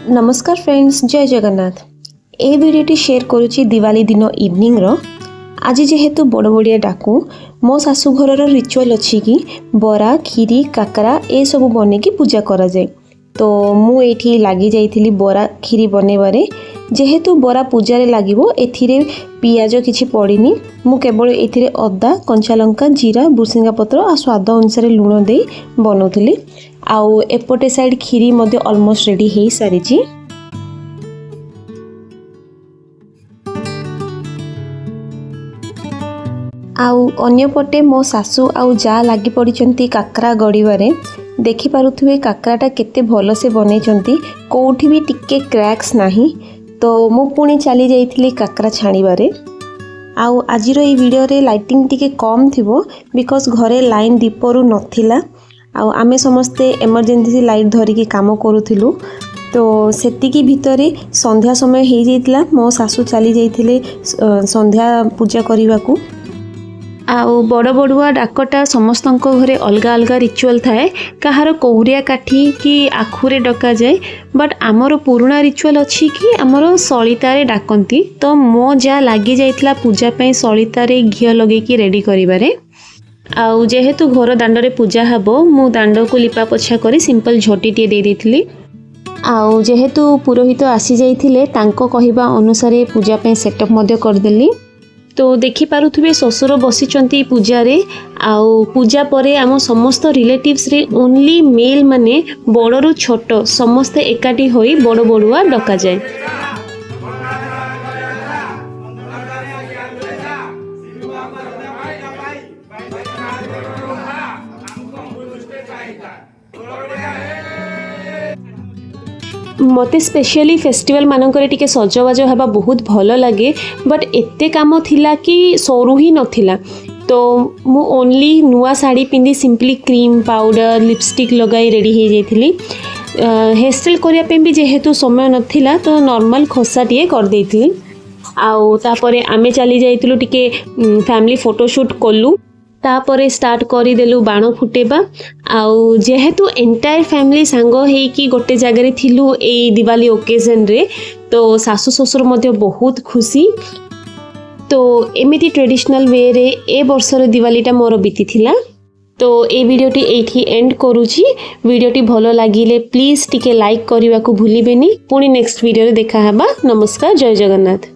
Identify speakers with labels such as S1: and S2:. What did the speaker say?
S1: नमस्कार फ्रेंड्स, जय जगन्नाथ। ए वीडियोटी शेयर करुच्ची दिवाली दिन इवनिंग रो। आज जेहेतु बड़ बड़िया डाकू मो शाशु घर रिचुअल अच्छी कि बरा खीरी काकरा ए सब बने की पूजा करा जाए। तो मु एठी लागी जाइथिली बरा खीरी बनेबारे। जेहेतु बरा पूजारे लागिबो एथिरे पियाज किछि पड़िनी। मु केवल एथिरे अदा कंचा लंका जीरा भुसिंगा पत्र आ स्वाद अनुसार लूण दे बनौथिली। आउ एपटे साइड खीरी मध्य ऑलमोस्ट रेडी हे सारिची। आउ अन्य पटे मो सासू आउ जा लागी पड़िचंती काकरा गड़ीबारे। देखि पारुथुवे काकराटा केते भल से बनैचंती, कोठी भी टिके क्रैक्स नाही। तो मु पुणी चली जाइथिली काकरा छाणीबारे। आउ आजिरो ए वीडियो रे लाइटिंग टिके कम थिबो बिकॉज घरे लाइन दीपरु नथिला। आउ आमे समस्ते इमरजेंसी लाइट धरिकी काम करूथिलु। तो सेतिकी भितरे संध्या समय हे जाइतिला। मो सासू चली जाइथिले संध्या पूजा करिवाकू। आउ बड़ बड़ुआ डाकटा समस्तंको घरे अलगा अलगा रिचुअल थाए। कहार कौरिया काठी कि आखुरे डका जाए, बट आमर पुराना रिचुअल अच्छी कि आमर सलितारे डाकंती। तो मो जा लागी जाइतिला पूजा पई सलितारे घियो लगेकी रेडी करिबारे। आउ जेहेतु घर दांडरे पूजा हबो मु दांड को लिपा पोछा करी सिंपल झोटीटे दे देथिली। आउ जेहेतु पुरोहित आसी जाइथिले तांको कहिबा अनुसार पूजा पे सेटअप मध्य कर देली। तो देखि पारुथुबे ससुर बसिचंती पूजा रे। आउ पूजा परे आम समस्त रिलेटिव्स रे ओनली मेल माने बड़रू छोट समस्ते एकाठी होई बड़ बड़ुआ डका जाए। मते स्पेशली फेस्टिवल मानकर टिके सजबाज हवा बहुत भल लगे, बट एते काम थिला कि सरू ही नथिला। तो मु ओनली नुआ साड़ी पिंदी सिंपली क्रीम पाउडर लिपस्टिक लगाई रेडी हो जाइथिली। हेयर स्टाइल करिया पे भी जेहेतु समय नथिला तो नॉर्मल खोसाटिए कर देइथिली। आउ तापरे आमे चली जाइथिलु टिके फैमिली फोटोशूट कलु। तापरे स्टार्ट करिदेलु बाण फुटेबा। आउ जेहेतु एंटायर फैमिली सांग हेकी गोटे जगह थिलु ए दिवाली ओकेजन रे, तो सासु ससुर मध्य बहुत खुशी। तो एमिति ट्रेडिशनल वे रे ए वर्षर दिवालीटा मोर बीती थिला। तो ए वीडियोटी एठी एंड करूची। वीडियोटी भलो लागिले प्लीज टिके लाइक करने को भूलिबेनी। पुणी नेक्स्ट वीडियो रे देखा हबा। नमस्कार, जय जगन्नाथ।